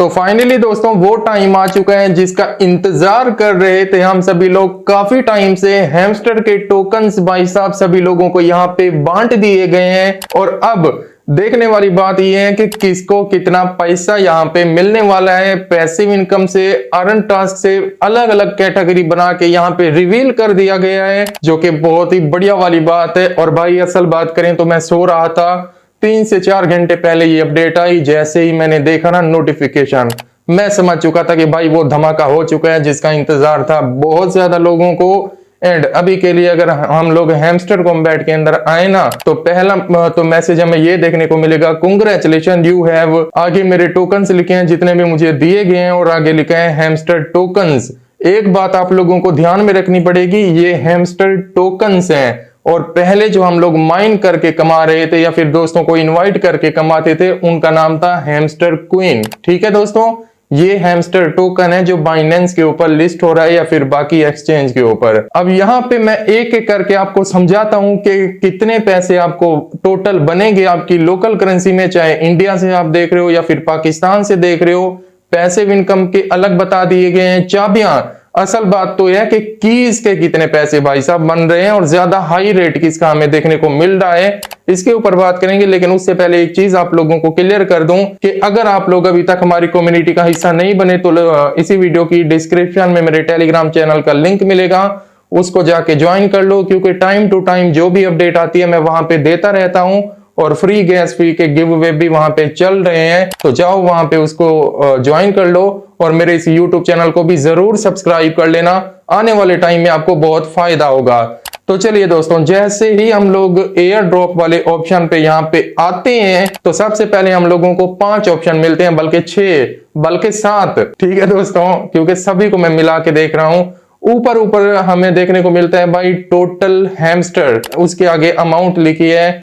तो फाइनली दोस्तों वो टाइम आ चुका है जिसका इंतजार कर रहे थे हम सभी लोग काफी टाइम से। हैमस्टर के टोकन्स भाई साहब सभी लोगों को यहाँ पे बांट दिए गए हैं और अब देखने वाली बात यह है कि किसको कितना पैसा यहाँ पे मिलने वाला है। पैसिव इनकम से, अर्न टास्क से अलग अलग कैटेगरी बना के यहाँ पे रिवील कर दिया गया है, जो कि बहुत ही बढ़िया वाली बात है। और भाई असल बात करें तो मैं सो रहा था, 3 से 4 घंटे पहले ये अपडेट आई। जैसे ही मैंने देखा ना नोटिफिकेशन, मैं समझ चुका था कि भाई वो धमाका हो चुका है जिसका इंतजार था बहुत ज्यादा लोगों को। एंड अभी के लिए अगर हम लोग हैमस्टर कॉम्बैट के अंदर आए ना, तो पहला तो मैसेज हमें ये देखने को मिलेगा, कांग्रेचुलेशन यू हैव, आगे मेरे टोकन्स लिखे हैं जितने भी मुझे दिए गए हैं और आगे लिखा है हैमस्टर टोकन्स। एक बात आप लोगों को ध्यान में रखनी पड़ेगी, ये हैमस्टर टोकन्स हैं और पहले जो हम लोग माइन करके कमा रहे थे या फिर दोस्तों को इनवाइट करके कमाते थे उनका नाम था हैमस्टर क्वीन। ठीक है दोस्तों, ये हैमस्टर टोकन है जो बाइनेंस के ऊपर लिस्ट हो रहा है या फिर बाकी एक्सचेंज के ऊपर। अब यहाँ पे मैं एक एक करके आपको समझाता हूं कि कितने पैसे आपको टोटल बनेंगे आपकी लोकल करेंसी में, चाहे इंडिया से आप देख रहे हो या फिर पाकिस्तान से देख रहे हो। पैसिव इनकम के अलग बता दिए गए हैं। चाबियां, असल बात तो यह कि कीज के कितने पैसे भाई साहब बन रहे हैं और ज्यादा हाई रेट किसका हमें देखने को मिल रहा है, इसके ऊपर बात करेंगे। लेकिन उससे पहले एक चीज आप लोगों को क्लियर कर दूं कि अगर आप लोग अभी तक हमारी कम्युनिटी का हिस्सा नहीं बने तो इसी वीडियो की डिस्क्रिप्शन में मेरे टेलीग्राम चैनल का लिंक मिलेगा, उसको जाके ज्वाइन कर लो, क्योंकि टाइम टू टाइम जो भी अपडेट आती है मैं वहां पे देता रहता हूं और फ्री गैस फी के गिव अवे भी वहां पे चल रहे हैं। तो जाओ वहां पे उसको ज्वाइन कर लो और मेरे इस YouTube चैनल को भी जरूर सब्सक्राइब कर लेना, आने वाले टाइम में आपको बहुत फायदा होगा। तो चलिए दोस्तों, जैसे ही हम लोग एयर ड्रॉप वाले ऑप्शन पे यहाँ पे आते हैं तो सबसे पहले हम लोगों को 5 ऑप्शन मिलते हैं, बल्कि 6 बल्कि 7। ठीक है दोस्तों, क्योंकि सभी को मैं मिला के देख रहा हूं। ऊपर ऊपर हमें देखने को मिलता है भाई टोटल हैमस्टर, उसके आगे अमाउंट लिखी है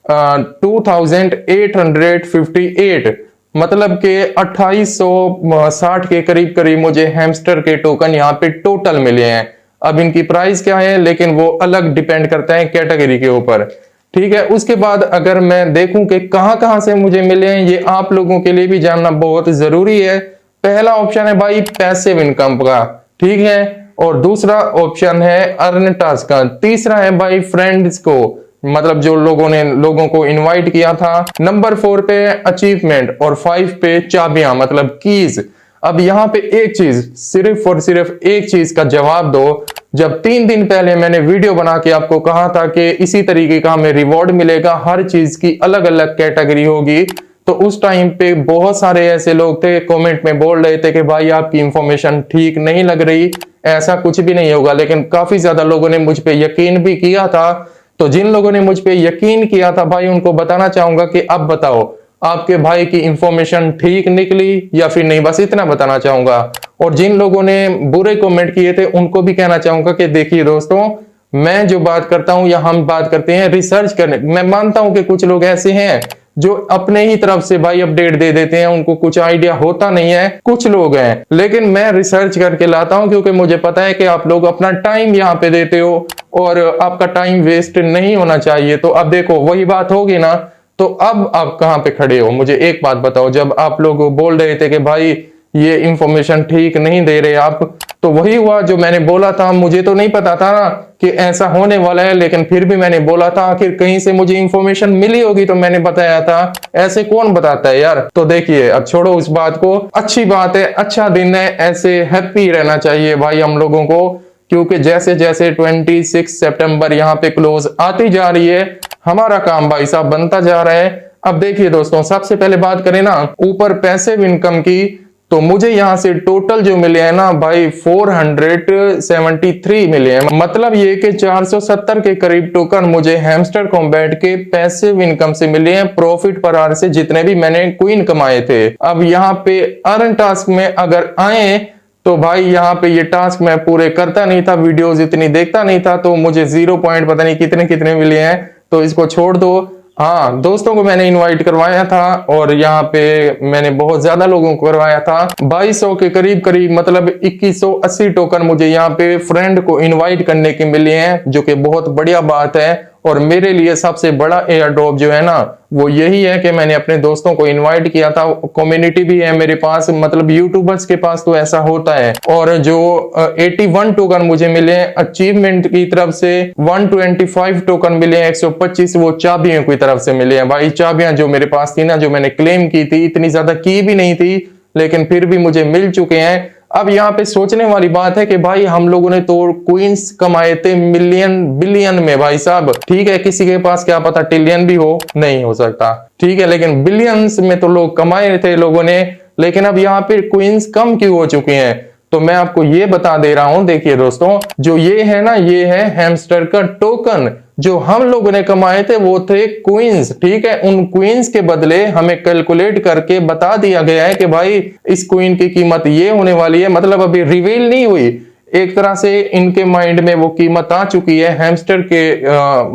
2858, मतलब के 2860 के करीब करीब मुझे हैमस्टर के टोकन यहाँ पे टोटल मिले हैं। अब इनकी प्राइस क्या है लेकिन वो अलग डिपेंड करता है कैटेगरी के ऊपर। ठीक है, उसके बाद अगर मैं देखूं कि कहां से मुझे मिले हैं, ये आप लोगों के लिए भी जानना बहुत जरूरी है। पहला ऑप्शन है भाई पैसिव इनकम का, ठीक है, और दूसरा ऑप्शन है अर्न टास्क का, तीसरा है भाई फ्रेंड्स को, मतलब जो लोगों ने लोगों को इनवाइट किया था, नंबर 4 पे अचीवमेंट और 5 पे चाबियां मतलब कीज। अब यहाँ पे एक चीज, सिर्फ और सिर्फ एक चीज का जवाब दो। जब 3 दिन पहले मैंने वीडियो बना के आपको कहा था कि इसी तरीके का हमें रिवॉर्ड मिलेगा, हर चीज की अलग अलग कैटेगरी होगी, तो उस टाइम पे बहुत सारे ऐसे लोग थे कमेंट में बोल रहे थे कि भाई आपकी इंफॉर्मेशन ठीक नहीं लग रही, ऐसा कुछ भी नहीं होगा। लेकिन काफी ज्यादा लोगों ने मुझ पे यकीन भी किया था। तो जिन लोगों ने मुझ पे यकीन किया था भाई, उनको बताना चाहूंगा कि अब बताओ आपके भाई की इंफॉर्मेशन ठीक निकली या फिर नहीं, बस इतना बताना चाहूंगा। और जिन लोगों ने बुरे कमेंट किए थे उनको भी कहना चाहूंगा कि देखिए दोस्तों, मैं जो बात करता हूं या हम बात करते हैं रिसर्च करने। मैं मानता हूं कि कुछ लोग ऐसे हैं जो अपने ही तरफ से भाई अपडेट दे देते हैं, उनको कुछ आइडिया होता नहीं है, कुछ लोग हैं, लेकिन मैं रिसर्च करके लाता हूं क्योंकि मुझे पता है कि आप लोग अपना टाइम यहाँ पे देते हो और आपका टाइम वेस्ट नहीं होना चाहिए। तो अब देखो वही बात होगी ना, तो अब आप कहाँ पे खड़े हो, मुझे एक बात बताओ। जब आप लोग बोल रहे थे कि भाई ये इंफॉर्मेशन ठीक नहीं दे रहे आप, तो वही हुआ जो मैंने बोला था। मुझे तो नहीं पता था ना कि ऐसा होने वाला है, लेकिन फिर भी मैंने बोला था, आखिर कहीं से मुझे इंफॉर्मेशन मिली होगी तो मैंने बताया था, ऐसे कौन बताता है यार। तो देखिए, अब छोड़ो उस बात को, अच्छी बात है, अच्छा दिन है, ऐसे हैप्पी रहना चाहिए भाई हम लोगों को, क्योंकि जैसे जैसे 26 सितंबर यहाँ पे क्लोज आती जा रही है, हमारा काम भाई साहब बनता जा रहा है। अब देखिए दोस्तों, सबसे पहले बात करें ना ऊपर पैसिव इनकम की, तो मुझे यहां से टोटल जो मिले हैं ना भाई 473 मिले हैं, मतलब ये कि 470 के करीब टोकन मुझे हैमस्टर कॉम्बैट के पैसिव इनकम से मिले हैं, प्रॉफिट पर आवर से जितने भी मैंने क्वीन कमाए थे। अब यहाँ पे अर्न टास्क में अगर आए तो भाई यहाँ पे ये टास्क मैं पूरे करता नहीं था, वीडियोस इतनी देखता नहीं था, तो मुझे 0 पॉइंट पता नहीं कितने कितने मिले हैं, तो इसको छोड़ दो। हाँ, दोस्तों को मैंने इनवाइट करवाया था और यहाँ पे मैंने बहुत ज्यादा लोगों को करवाया था, 2200 के करीब करीब, मतलब 2180 टोकन मुझे यहाँ पे फ्रेंड को इनवाइट करने के मिले हैं, जो कि बहुत बढ़िया बात है। और मेरे लिए सबसे बड़ा एयर ड्रॉप जो है ना वो यही है कि मैंने अपने दोस्तों को इनवाइट किया था। कम्युनिटी भी है मेरे पास, मतलब यूट्यूबर्स के पास तो ऐसा होता है। और जो 81 टोकन मुझे मिले अचीवमेंट की तरफ से, 125 टोकन मिले, 125 वो चाबियों की तरफ से मिले हैं भाई। चाबियां जो मेरे पास थी ना, जो मैंने क्लेम की थी, इतनी ज्यादा की भी नहीं थी लेकिन फिर भी मुझे मिल चुके हैं। अब यहाँ पे सोचने वाली बात है कि भाई हम लोगों ने तो क्वींस कमाए थे मिलियन बिलियन में भाई साहब। ठीक है, किसी के पास क्या पता ट्रिलियन भी हो, नहीं हो सकता, ठीक है, लेकिन बिलियंस में तो लोग कमाए थे लोगों ने। लेकिन अब यहाँ पे क्वींस कम क्यों हो चुकी हैं, तो मैं आपको ये बता दे रहा हूं। देखिए दोस्तों, जो ये है ना, ये है हैमस्टर का टोकन। जो हम लोगों ने कमाए थे वो थे क्वींस, ठीक है। उन क्वींस के बदले हमें कैलकुलेट करके बता दिया गया है कि भाई इस क्वीन की कीमत ये होने वाली है, मतलब अभी रिवील नहीं हुई। एक तरह से इनके माइंड में वो कीमत आ चुकी है, हैमस्टर के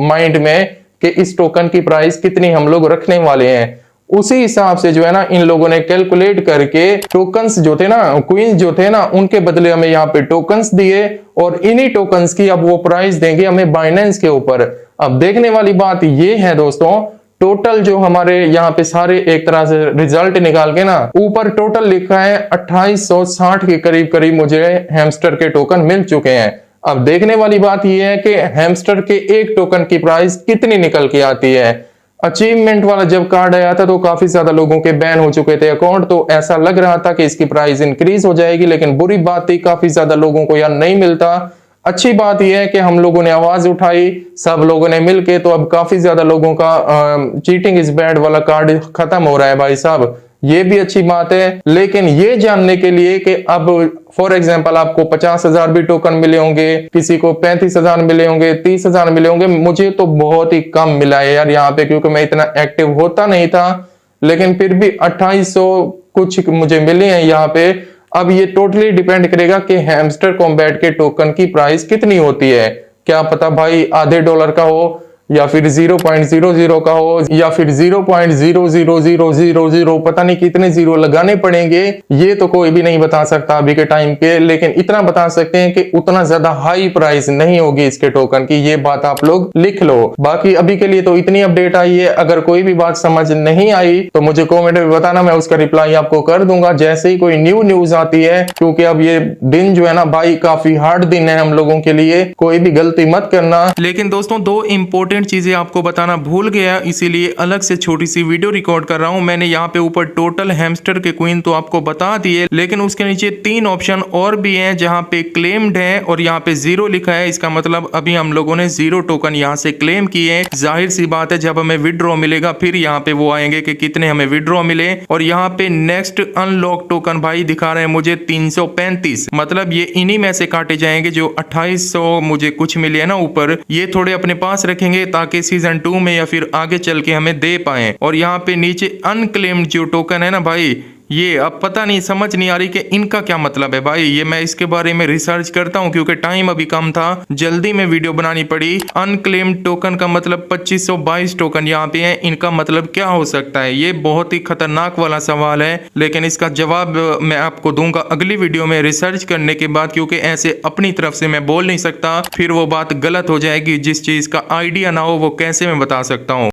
माइंड में, कि इस टोकन की प्राइस कितनी हम लोग रखने वाले हैं। उसी हिसाब से जो है ना इन लोगों ने कैलकुलेट करके टोकन्स जो थे ना, क्वींस जो थे ना, उनके बदले हमें यहाँ पे टोकन्स दिए और इन्हीं टोकन्स की अब वो प्राइस देंगे हमें बाइनेंस के ऊपर। अब देखने वाली बात ये है दोस्तों, टोटल जो हमारे यहाँ पे सारे एक तरह से रिजल्ट निकाल के ना, ऊपर टोटल लिखा है 2860 के करीब करीब मुझे हैमस्टर के टोकन मिल चुके हैं। अब देखने वाली बात यह है कि हैमस्टर के एक टोकन की प्राइस कितनी निकल के आती है। अचीवमेंट वाला जब कार्ड आया था तो काफी ज्यादा लोगों के बैन हो चुके थे अकाउंट, तो ऐसा लग रहा था कि इसकी प्राइस इंक्रीज हो जाएगी, लेकिन बुरी बात थी काफी ज्यादा लोगों को यार नहीं मिलता। अच्छी बात यह है कि हम लोगों ने आवाज उठाई, सब लोगों ने मिलके, तो अब काफी ज्यादा लोगों का चीटिंग इज बैड वाला कार्ड खत्म हो रहा है भाई साहब, ये भी अच्छी बात है। लेकिन ये जानने के लिए कि अब फॉर एग्जांपल आपको 50,000 भी टोकन मिले होंगे, किसी को 35,000 मिले होंगे, 30,000 मिले होंगे, मुझे तो बहुत ही कम मिला है यार यहाँ पे, क्योंकि मैं इतना एक्टिव होता नहीं था। लेकिन फिर भी 2800 कुछ मुझे मिले हैं यहाँ पे। अब ये टोटली डिपेंड करेगा कि हैमस्टर कॉम्बैट के टोकन की प्राइस कितनी होती है। क्या पता भाई आधे डॉलर का हो, या फिर 0.00 का हो, या फिर 0.00000, पता नहीं कितने जीरो लगाने पड़ेंगे, ये तो कोई भी नहीं बता सकता अभी के टाइम पे। लेकिन इतना बता सकते हैं कि उतना ज्यादा हाई प्राइस नहीं होगी इसके टोकन की, ये बात आप लोग लिख लो। बाकी अभी के लिए तो इतनी अपडेट आई है। अगर कोई भी बात समझ नहीं आई तो मुझे कॉमेंट में बताना, मैं उसका रिप्लाई आपको कर दूंगा जैसे ही कोई न्यू न्यूज आती है। क्योंकि अब ये दिन जो है ना भाई, काफी हार्ड दिन है हम लोगों के लिए, कोई भी गलती मत करना। लेकिन दोस्तों, दो इंपॉर्टेंट चीजें आपको बताना भूल गया, इसीलिए अलग से छोटी सी वीडियो रिकॉर्ड कर रहा हूं। मैंने यहाँ पे ऊपर टोटल हैमस्टर के क्वीन तो आपको बता दिए, लेकिन उसके नीचे 3 ऑप्शन और भी हैं जहाँ पे क्लेम्ड है और यहाँ पे 0 लिखा है। इसका मतलब अभी हम लोगों ने 0 टोकन यहाँ से क्लेम किए। जाहिर सी बात है, जब हमें विड्रॉ मिलेगा फिर यहाँ पे वो आएंगे कि कितने हमें विड्रॉ मिले। और यहाँ पे नेक्स्ट अनलॉक टोकन भाई दिखा रहे हैं मुझे 335, मतलब ये इन्हीं में से काटे जाएंगे जो 2800 मुझे कुछ मिले है ना ऊपर, ये थोड़े अपने पास रखेंगे ताकि सीजन 2 में या फिर आगे चल के हमें दे पाए। और यहाँ पे नीचे अनक्लेम्ड जो टोकन है ना भाई, ये अब पता नहीं, समझ नहीं आ रही कि इनका क्या मतलब है भाई। ये मैं इसके बारे में रिसर्च करता हूँ क्योंकि टाइम अभी कम था, जल्दी में वीडियो बनानी पड़ी। अनक्लेम्ड टोकन का मतलब 2522 टोकन यहाँ पे है, इनका मतलब क्या हो सकता है? ये बहुत ही खतरनाक वाला सवाल है, लेकिन इसका जवाब मैं आपको दूंगा अगली वीडियो में रिसर्च करने के बाद, क्योंकि ऐसे अपनी तरफ से मैं बोल नहीं सकता, फिर वो बात गलत हो जाएगी। जिस चीज का आइडिया ना हो वो कैसे मैं बता सकता हूँ।